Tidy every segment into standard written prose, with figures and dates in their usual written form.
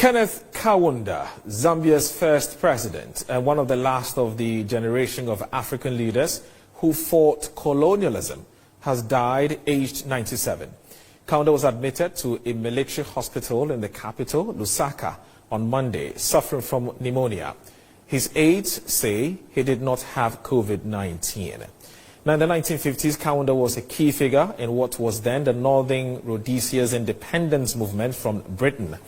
Kenneth Kaunda, Zambia's first president and one of the last of the generation of African leaders who fought colonialism, has died aged 97. Kaunda was admitted to a military hospital in the capital, Lusaka, on Monday, suffering from pneumonia. His aides say he did not have COVID-19. Now, in the 1950s, Kaunda was a key figure in what was then the Northern Rhodesia's independence movement from Britain.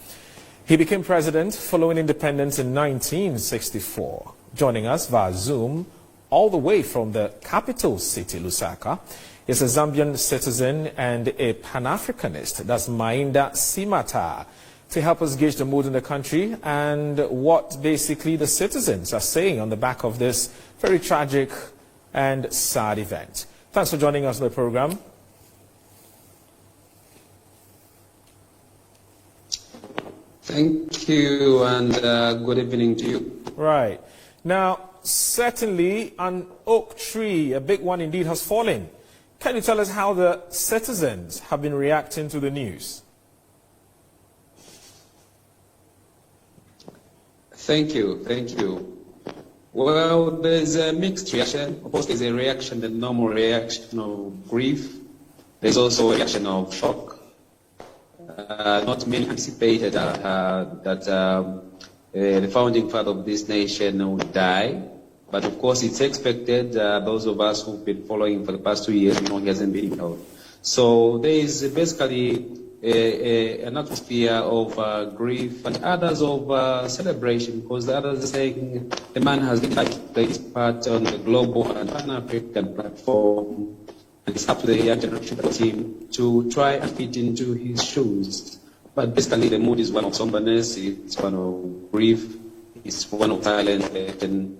He became president following independence in 1964. Joining us via Zoom, all the way from the capital city, Lusaka, is a Zambian citizen and a Pan-Africanist. That's Mainda Simataa, to help us gauge the mood in the country and what basically the citizens are saying on the back of this very tragic and sad event. Thanks for joining us on the program. Thank you, and good evening to you. Right. Now, certainly an oak tree, a big one indeed, has fallen. Can you tell us how the citizens have been reacting to the news? Thank you. Well, there's a mixed reaction. Of course, there's a reaction, the normal reaction of grief. There's also a reaction of shock. Not many anticipated that the founding father of this nation would die. But of course, it's expected. Those of us who've been following for the past 2 years, he hasn't been out. So there is basically an atmosphere of grief and others of celebration, because the others are saying the man has played his part on the global and Pan-African platform. And it's up to the young generation team to try and fit into his shoes. But basically, the mood is one of somberness, it's one of grief, it's one of silence, and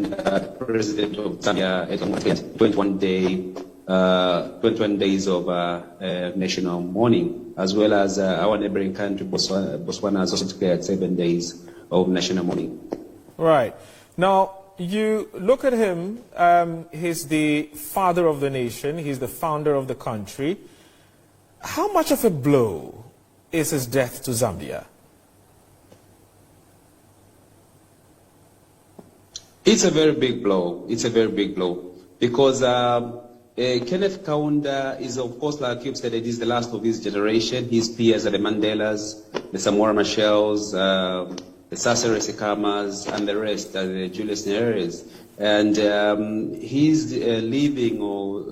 the president of Zambia had 21 days of national mourning, as well as our neighboring country, Botswana, has also declared 7 days of national mourning. Right. Now, you look at him, he's the father of the nation, he's the founder of the country. How much of a blow is his death to Zambia? It's a very big blow. It's a very big blow. Because Kenneth Kaunda is, of course, like you've said, it is the last of his generation. His peers are the Mandelas, the Samora Machels, the Sasere Sekamas, and the rest, the Julius Nyerere. And his leaving or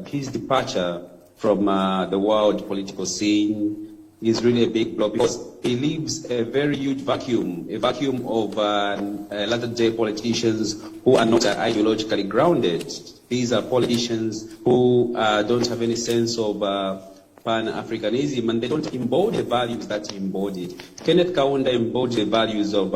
his departure from the world political scene is really a big blow, because he leaves a very huge vacuum, a vacuum of latter-day politicians who are not ideologically grounded. These are politicians who don't have any sense of Pan-Africanism, and they don't embody the values that he embodied. Kenneth Kaunda embodied the values of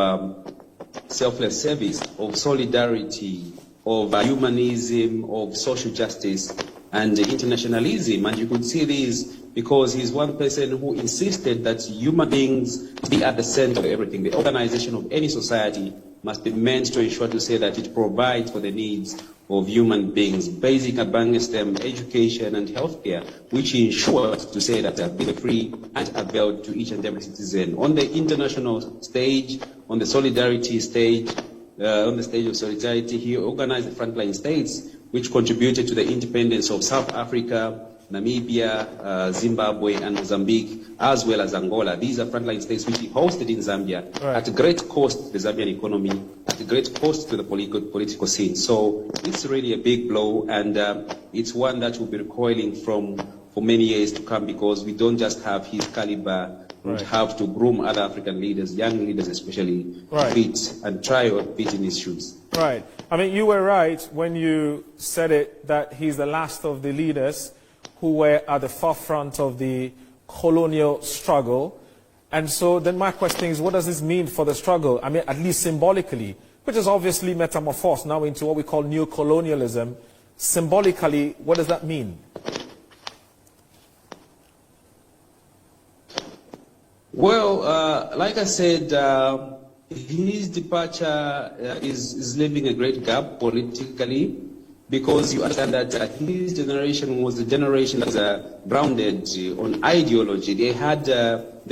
selfless service, of solidarity, of humanism, of social justice, and internationalism. And you could see this because he's one person who insisted that human beings be at the center of everything. The organization of any society must be meant to ensure to say that it provides for the needs of human beings, basic amongst them education and healthcare, which ensures to say that be free and available to each and every citizen. On the international stage, on the solidarity stage, on the stage of solidarity, he organized the frontline states, which contributed to the independence of South Africa, Namibia, Zimbabwe, and Mozambique, as well as Angola. These are frontline states which he hosted in Zambia, right, at great cost to the Zambian economy, at great cost to the political scene. So it's really a big blow, and it's one that will be recoiling from for many years to come, because we don't just have his caliber. We have to groom other African leaders, young leaders especially, to fit and try to fit in his shoes. Right. I mean, you were right when you said it, that he's the last of the leaders who were at the forefront of the colonial struggle. And so then my question is, what does this mean for the struggle? I mean, at least symbolically, which is obviously metamorphosed now into what we call new colonialism. Symbolically, what does that mean? Well, like I said, his departure is leaving a great gap politically. because you understand that his generation was a generation that was grounded on ideology. They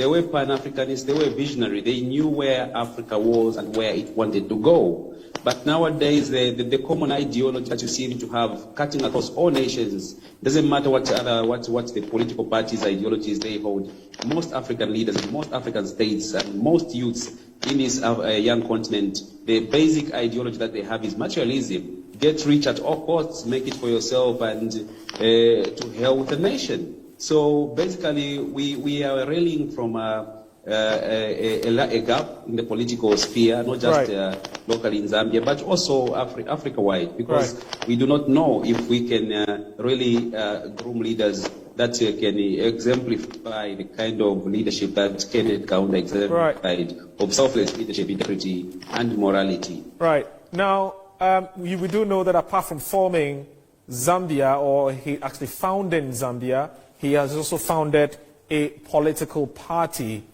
were Pan-Africanists, they were visionary, they knew where Africa was and where it wanted to go. But nowadays, the common ideology that you seem to have cutting across all nations, doesn't matter what the political parties' ideologies they hold. Most African leaders, most African states, and most youths in this young continent, the basic ideology that they have is materialism. Get rich at all costs, make it for yourself, and to hell with the nation. So basically, we are railing from a gap in the political sphere, not just locally in Zambia, but also Africa-wide, because we do not know if we can really groom leaders that can exemplify the kind of leadership that Kenneth Kaunda exemplified, of selfless leadership, integrity, and morality. Right. Now, we do know that apart from forming Zambia, or he actually founding Zambia, he has also founded a political party.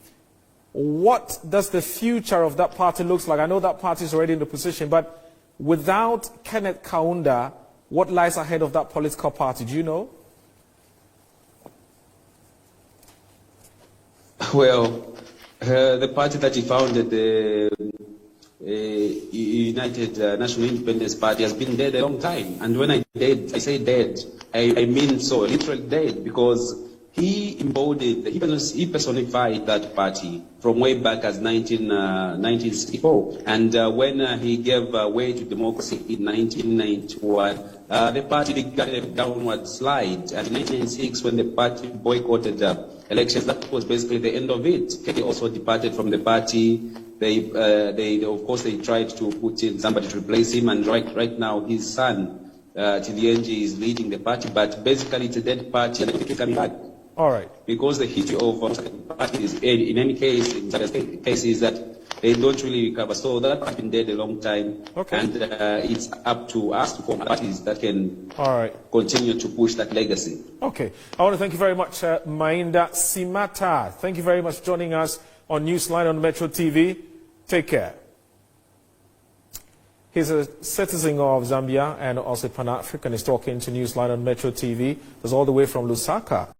What does the future of that party look like? I know that party is already in the position, but without Kenneth Kaunda, what lies ahead of that political party? Do you know? Well, the party that he founded, the United National Independence Party, has been dead a long time. And when I say dead, I mean so, literally dead, because he embodied, he personified that party from way back as 1964. And when he gave way to democracy in 1991, the party began a downward slide. And in 1996, when the party boycotted elections, that was basically the end of it. He also departed from the party. They of course, they tried to put in somebody to replace him. And right now, his son, Tilienji, is leading the party. But basically, it's a dead party, and it's coming back. All right. Because the history of parties, in any case, in such cases, that they don't really recover. So that has been dead a long time. Okay. And it's up to us to form parties that can continue to push that legacy. Okay. I want to thank you very much, Mainda Simataa. Thank you very much for joining us on Newsline on Metro TV. Take care. He's a citizen of Zambia and also Pan-African. He's talking to Newsline on Metro TV. That's all the way from Lusaka.